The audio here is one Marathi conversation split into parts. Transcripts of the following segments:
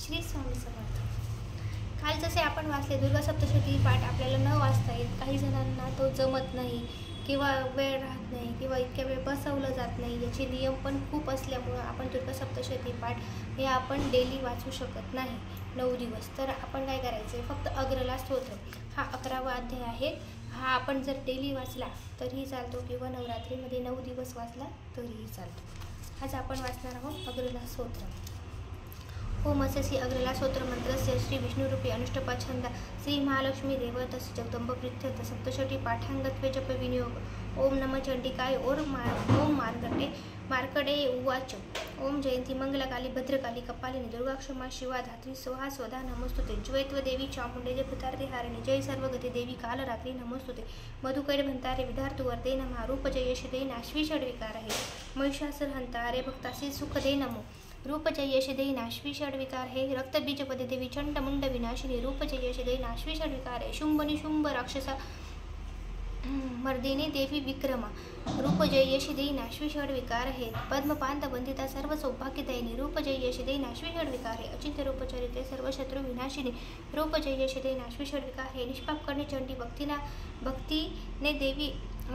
श्री स्वामी समर्थ. काल जसे आपण वाचले दुर्गा सप्तशती पाठ आपल्याला न वाचता येत, काही जणांना तो जमत नाही किंवा वेळ राहत नाही किंवा इतक्या वेळ बसवलं जात नाही. याचे नियम पण खूप असल्यामुळं आपण दुर्गा सप्तशती पाठ हे आपण डेली वाचू शकत नाही 9 दिवस. तर आपण काय करायचं आहे, फक्त अग्रला स्तोत्र हा 11वा अध्याय आहे. हा आपण जर डेली वाचला तरीही चालतो किंवा नवरात्रीमध्ये 9 दिवस वाचला तरीही चालतो. आज आपण वाचणार आहोत अग्रला स्तोत्र. ओम अस्य अग्रला स्तोत्र मंत्रस्य श्री विष्णुरूपी अनुष्टपा छंद श्री महालक्ष्मी देवतस्य जगदंब प्रीत्यर्थ सप्तशती पाठांगत्वे जप विनियोग. ओम नमः चंडिकाय ओम मार्कडेय उवाच. ओम जयंती मंगलकाली भद्रकाली कपालिनी दुर्गाक्षमा शिवा धात्री सोहा स्वधा नमोस्तुते. ज्वैत्व देवी चामुंडे जय भूतार्थे हारिणी जय सर्वगती देवी कालरात्री नमोस्तुते. मधुकैर भंतारे विधार्तु वरदे नमः. रूप जय यश दे नाश्वी षड्विकार आहे. महिषासुर हंतारे भक्तासी सुख दे नमो. रूप जय यश दे नाश्वी षड्विकार हे. रक्तबीज पदे देवी चंड मुंड विनाशिनी. रूप जय यश दे नाश्वी षड्विकार आहे. शुंभ निशुंभ राक्षसा मर्दिनी देवी विक्रमा. रूप जय यश दे नाश्वी षड्विकार आहे. पद्मपांत वंदिता सर्व सौभाग्यदायिनी. रूप जय यश दे नाश्वी षड्विकार आहे. अचिंत्य रूप चरित्रे सर्व शत्रु विनाशिनी. रूप जय यश दे नाश्वी षड्विकार आहे. निष्पाप करणे चंडी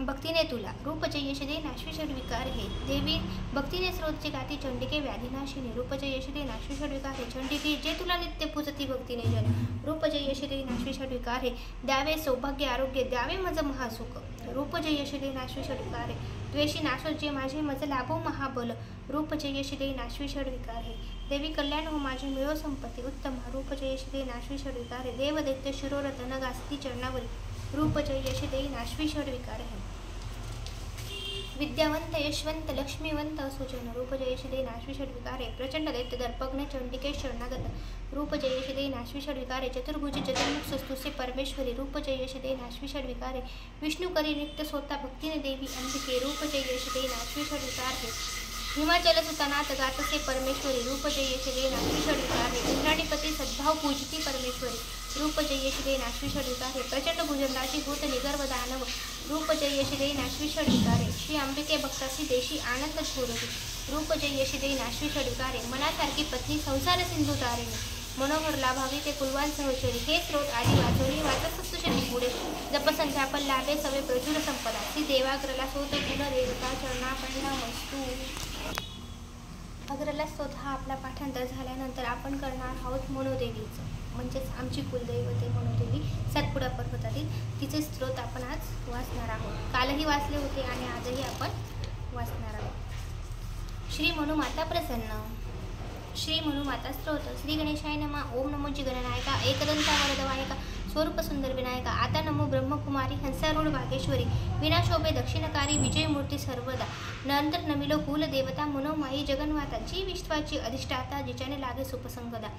भक्तीने तुला. रूप जय यश दे नाश्वी षड्विकार आहे. देवी भक्तीने स्रोतचे गाती चंडिके व्याधिनाशिनी. रूप जय यश दे नाश्वी षड्विकार आहे. चंडिके जे तुला नित्य पूजती भक्तीने जन. रूप जय यश दे नाश्वी षड्विकार आहे. द्यावे सौभाग्य आरोग्य द्यावे मज महासुख. रूप जय यश दे नाश्वी षड्विकार आहे. द्वेषी नाशो जे माझे मज लाभो महाबल. रूप जय यश दे नाश्वी षड्विकार आहे. देवी कल्याण हो माझे मिळो संपत्ती उत्तम. रूप जय यश दे नाश्वी षड्विकार आहे. देव दैत्य शिरोरथ नगास्ती चरणावरी. रूप जय यश दे नाश्वी षड्विकार आहे. विद्यावंत यशवंत लक्ष्मीवंत सुजन. रूप जय यश दे नाश्वी षड्विकार आहे. प्रचंड दैत्य दर्पग्न चंडिके शरणागत. रूप जय यश दे नाश्वी षड्विकार आहे. चतुर्भुजी चतुर्मुख सस्तुसे परमेश्वरी. रूप जय यश दे नाश्वी षड्विकार आहे. विष्णू करी नित्य स्वतः भक्तीने देवी अंबिके. रूप जय यश दे नाश्वी षड्विकार आहे. हिमाचल सुतानाथ गातसे परमेश्वरी. रूप जय यश दे नाश्वी षड्विकार आहे. इंद्राणीपती सद्भाव पूजती परमेश्वरी. रूप जय यश दे नाश्वी षड्विकार आहे. प्रचंड भुजंगाची भूत निगर्भ दानव. रूप जय यश दे नाश्वी षड्विकार आहे. श्री अंबिके भक्तासी देशी आनंद छोरती. रूप जय यश दे नाश्वी षड्विकार आहे. मनासारखी पत्नी संसार सिंधू तारिणी. मनोहर लाभावी ते कुलवान सहचरी. हे स्रोत आधी वाचोनी वाचत सप्तशती पुढे. जपसंध्यापन लाभे सवे प्रचुर संपदा. श्री देवाग्रला स्तोत्र पुनरेवता चरणा पहिला वस्तू. अग्रला स्तोत्र हा आपला पाठांतर झाल्यानंतर आपण करणार आहोत मनोदेवीचं, म्हणजेच आमची कुलदैवते मनोदेवी सातपुडा पर्वतातील तिचे स्तोत्र आपण आज वाचणार आहोत. कालही वाचले होते आणि आजही आपण वाचणार आहोत. श्री मनुमाता प्रसन्न. श्री मनुमाता स्तोत्र. श्री गणेशाय नमः. ओम नमो जी गणनायका एकदंता वरदवायका स्वरूप सुंदर विनायका. आता नमो ब्रह्मकुमारी हंसारूढ वागेश्वरी. विनाशोभे दक्षिणकारी विजयमूर्ती सर्वदा. नंतर नमिलो कुल देवता मनोमायी जगन्माता. जी विश्वाची अधिष्ठाता जिच्याने लागे सुपसंगदा.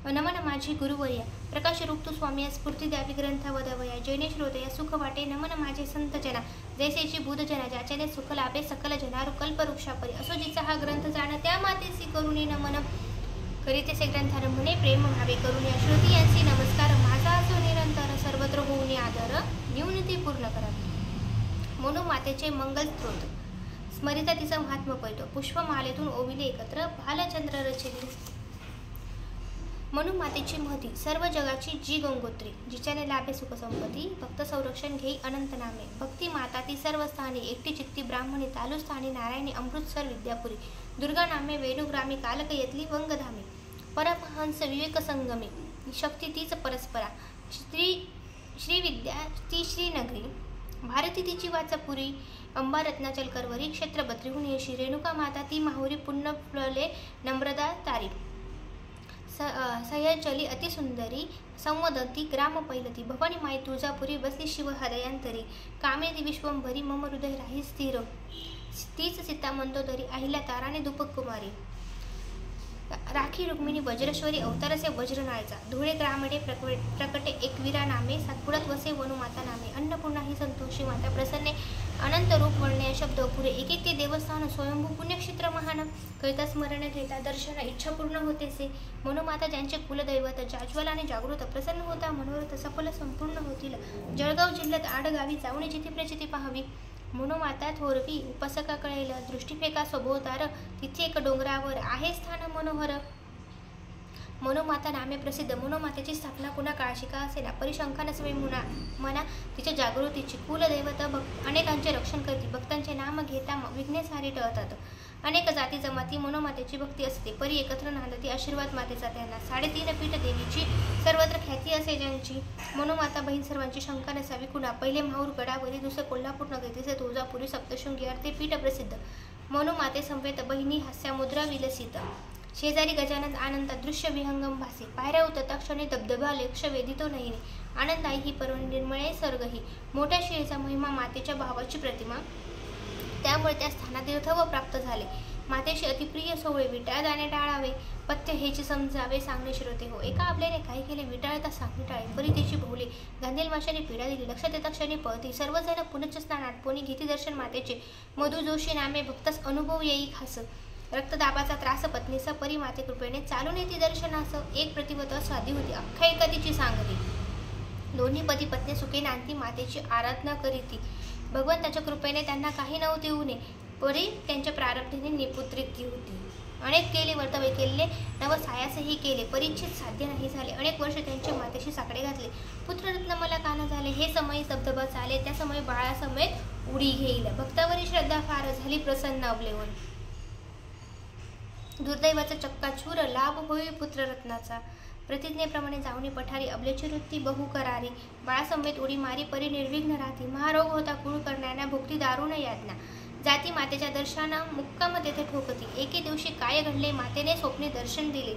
नमन माझी गुरुवर्या प्रकाश रूप तू स्वामी. स्फूर्ती द्यावी ग्रंथ वदवया. जैने श्रोतया सुख वाटे. नमन माझे संत जना जैसेची बुधजना. ज्याच्याने सुख लाभे सकल जनारू कल्पवृक्षापरी. असो जिचा हा ग्रंथ जाण त्या मातेसी करुणी नमन. करीतेसे ग्रंथारंभणे प्रेम भावे करुणी. श्रुती यांची नमस्कार माझा असो निरंतर. सर्वत्र होऊन आदर न्यूनती पूर्ण करा. म्हणून मातेचे मंगल स्तोत्र. स्मरिता तिचा महात्मा पैतो. पुष्पमालेतून ओविले एकत्र भालचंद्र रचिली. म्हणून मातेची महती सर्व जगाची जी गंगोत्री. जिच्याने लाभे सुखसंपत्ती भक्त संरक्षण घेई अनंत नामे. भक्ती माता ती सर्व स्थानी एकटी चित्ती ब्राह्मणी. तालु स्थानी नारायणी अमृतसर विद्यापुरी. दुर्गा नामे वेणुग्रामी कालकयतली वंगधामी. परमहंस विवेक संगमी शक्ती तीच परस्परा. श्री विद्या ती श्रीनगरी. भारती तिची वाचापुरी. अंबा रत्नाचल करवरी. क्षेत्र बद्रीहून येशी. रेणुका माता ती माहुरी. पुण्य फुलले नम्रदा तारी. सह्यचली अतिसुंदरी. संवदती ग्राम पैलती. भवानी माई तुळजापुरी बसली शिव हृदयांतरी. कामेदी विश्वंभरी मम हृदय राही स्थिर. तीच सीता मंदोदरी. अहिल्या ताराने दुपक कुमारी. राखी रुक्मिणी वज्रेश्वरी. अवतारसे वज्रनाळचा. धुळे ग्रामडे प्रकटे एकवीरा नामे. सातपुड्यात वसे वनुमाता नामे. अन्नपूर्णा ही संतोषी माता प्रसन्ने. अनंत रूप वर्ण्य शब्द पुरे. एक एक ते देवस्थान स्वयंभू पुण्यक्षेत्र महान. करिता स्मरण घेता दर्शन इच्छा पूर्ण होतेसे. मनुमाता ज्यांचे कुलदैवत जाज्वल आणि जागृत. प्रसन्न होता मनोरथ सफल संपूर्ण होतील. जळगाव जिल्ह्यात आडगावी जाऊन जिथे प्रचिती पाहावी. मनोमाता थोरवी उपसका कळेल. दृष्टीफेका स्वभोवतार. तिथे एक डोंगरावर आहे स्थान मनोहर. मनोमाता नामे प्रसिद्ध मनोमातेची स्थापना कुणा काळाशी का असेना परिशंका नसवे मना तिच्या जागृतीची कुलदैवत अनेकांचे रक्षण करते. भक्तांचे नाम घेता विघ्ने सारी टळतात. अनेक जाती जमाती मनोमातेची भक्ती असते. परी एकत्र नांदती आशीर्वाद मातेचा त्यांना. 3.5 पीठ देवीची सर्वत्र ख्याती असे ज्यांची. मनोमाता बहीण सर्वांची शंका नसावी कुणा. पहिले माहूर गडावरी दुसरे कोल्हापूर नगरी तिसरे तुळजापुरी सप्तशृंगी अर्थे पीठ प्रसिद्ध. मनोमाते संवेत बहिणी हास्यामुद्रा विलसित. शेजारी गजानन आनंद दृश्य विहंगम भासे. पायऱ्या उतरता क्षणी धबधबा लक्ष वेधितो नयने. आनंदाई ही पर्वणी निर्मळे सर्गही. मोठ्या शिळेचा महिमा मातेच्या भावाची प्रतिमा. त्यामुळे त्या स्थानात तीर्थव प्राप्त झाले. मातेशी अतिप्रिय सोहळे विटाळ जाणे टाळावे. पथ्य हेची समजावे सांगणे श्रोते हो. एका आपल्याने काही केले विटाळता सांगणे टाळे. परी तिची भोवले गांधील माशाने पीडा दिली. लक्षात येता क्षणी पळती. सर्वजण पुनश्च स्नानात पोनी घेती दर्शन मातेचे. मधु जोशी नामे भक्तास अनुभव येई खास. रक्तदाबाचा त्रास पत्नीचा परी माते कृपेने चालून येती दर्शनास. एक प्रतिवत साधी होती अख्ख्या तिची सांगती. दोन्ही पती पत्नी सुखी नांदती मातेची आराधना करीती. भगवंताच्या कृपेने त्यांना काही नव्हते उणे. परी त्यांच्या प्रारब्धीने निपुत्रिकी होती. अनेक केले वर्तव्य केले नव सायासही केले. परीच्छित साध्य नाही झाले. अनेक वर्ष त्यांचे मातेशी साकडे घातले. पुत्ररत्न मला कान झाले. हे समय धबधबा चाले त्या समय बाळासमेत उडी घेईल. भक्तावरी श्रद्धा फार झाली प्रसन्न अवलेवर. दुर्दैवाचा चक्काचूर लाभ होई पुत्ररत्नाचा. प्रतिज्ञेप्रमाणे जाऊनी पठारी अबलेची वृत्ती बहु करारी. बाळासमेत उडी मारी परी निर्विघ्न राहती. महारोग होता कुळ करण्याना भुक्ती दारुण यातना. जाती मातेच्या दर्शना मुक्काम तेथे ठोकती. एके दिवशी काय घडले मातेने स्वप्ने दर्शन दिले.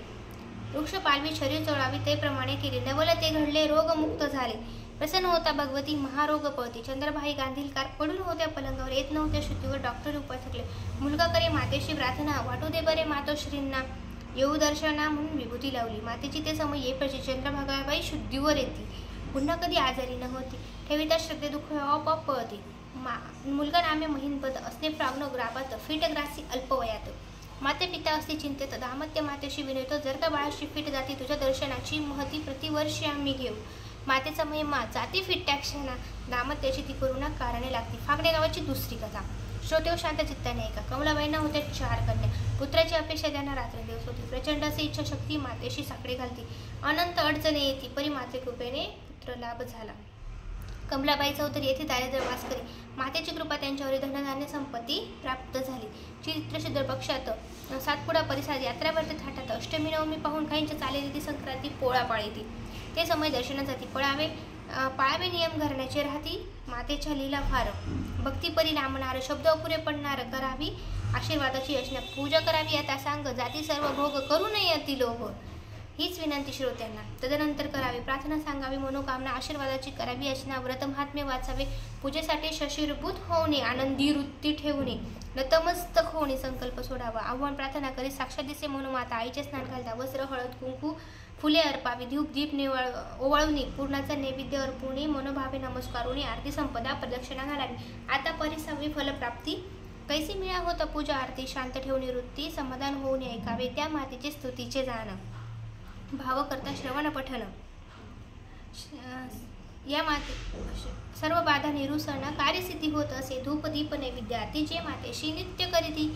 वृक्ष पालवी शरीर चोळावी ते प्रमाणे केले. नवल ते घडले रोगमुक्त झाले. प्रसन्न होता भगवती महारोग पळती. चंद्रभाई गांधीलकार पडून होत्या पलंगावर येत नव्हत्या शुद्धीवर डॉक्टर उपाय थकले. मुलगा करे मातेशी प्रार्थना वाटू दे बरे मातोश्रींना. येऊ दर्शना म्हणून विभूती लावली. मातेची ते समय येईपर्यंत चंद्रभागाबाई शुद्धीवर येते. पुन्हा कधी आजारी न होती. ठेविता श्रद्धे दुःख आपोआप पळते. मुलगा नामे महिनपद असणे प्राग्न ग्राबात फिटग्रासी अल्पवयात. माते पिता असते चिंतेत दाम्पत्य मातेशी विनयतो. जर का बाळाशी फिट जाती तुझ्या दर्शनाची महती प्रतिवर्षी आम्ही घेऊ. मातेचा महिमा जाती फिट्ट्या क्षणा. दाम्पत्याची ती करुणा कारणे लागती. फागणे गावाची दुसरी कथा. श्रोतेव शांत चित्ताने ऐका. कमलाबाईंना होत्या 4 कन्या. पुत्राची अपेक्षा त्यांना रात्रंदिवस होती. प्रचंड असे इच्छाशक्ती मातेशी साकडे घालती. अनंत अडचणी येती. परी माते कृपेने पुत्र लाभ झाला. कमलाबाई चौधरी येथे दारिद्र्य वास करी. मातेची कृपा त्यांच्यावर धनधान्य संपत्ती प्राप्त झाली. चित्रशुद्ध पक्षात सातपुडा परिसरात यात्रा भरते थाटात. अष्टमी नवमी पाहून काहींच्या चालेली ती संक्रांती पोळा पाळीती. ते समय दर्शनासाठी पाळावे नियम घराण्याचे राहती. मातेच्या लीला फार. भक्ती परी लांबणार शब्द अपुरे पडणार. करावी आशीर्वादाची यशना. पूजा करावी आता सांग. जाती सर्व भोग करू नये अति लोभ. हीच विनंती श्रोत्यांना. तदनंतर करावी प्रार्थना सांगावी. मनोकामना आशीर्वादाची करावी याचना. व्रत महात्म्य वाचावे. पूजेसाठी शशीरभूत होणे. आनंदी वृत्ती ठेवणे. नतमस्तक होणे. संकल्प सोडावा. आव्हान प्रार्थना करी साक्षात दिसे मनोमाता. आईचे स्नान घालता. वस्त्र हळद कुंकू फुले अर्पावी. धूप दीप ओवाळूनी. पूर्णाचा नैवेद्य अर्पुणी. मनोभावे नमस्कारुणी. आरती संपदा प्रदक्षिणा घालावी. आता परिसावी फलप्राप्ती. कैसी मिळा होता पूजा आरती. शांत ठेवणी वृत्ती. समाधान होऊन ऐकावे त्या मातेचे स्तुतीचे जाण. भाव करता श्रवण पठन. या माते सर्व बाधा निरुसण कार्यसिद्धी होत असे. धूप दीप नैवेद्य आरती जे मातेशी नित्य करीती.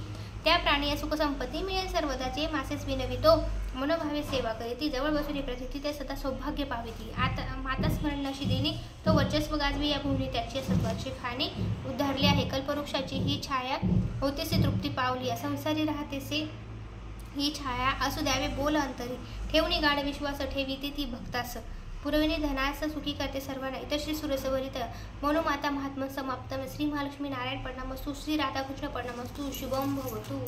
त्या प्राणी सुख संपत्ती मिळेल सर्वदा. जे मासेच विनवितो मनोभावे सेवा करीती. जवळ बसून प्रसिद्धी ते सदा सौभाग्य पाविती. आता माता स्मरण नशी देणी तो वर्चस्व गाजवी या भूमी. त्याची सत्वाची खाणी उद्धारली आहे. कल्पवृक्षाची ही छाया होतेसे तृप्ती पावली. संसारी राहतेसे ही छाया असू द्यावे बोल अंतरी. ठेवणी गाढ विश्वास ठेवी ती भक्तास. पुरविणी धनास सुखी करते सर्वांना. इतर श्री सुरसवरित मनोमाता महात्मा समाप्त. श्री महालक्ष्मी नारायण प्रणामस्तु. श्री राधाकृष्ण प्रणामस्तु. शुभम भवतु.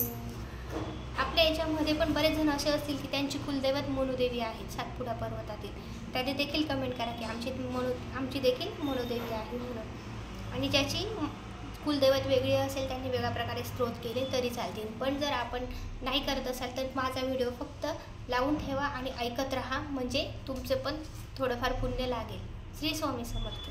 आपल्या याच्यामध्ये पण बरेच जण असे असतील की त्यांची कुलदैवत मनोदेवी आहेत सातपुडा पर्वतातील. त्याने देखील कमेंट करा की आमची देखील मनोदेवी आहे म्हणून. आणि ज्याची कुलदैवत वेगळी असेल त्यांनी वेगळ्या प्रकारे स्तोत्र केले तरी चालतील. पण जर आपण नाही करत असाल तर माझा व्हिडिओ फक्त लावून ठेवा आणि ऐकत राहा. म्हणजे तुमचे पण थोडंफार पुण्य लागेल. श्री स्वामी समर्थ.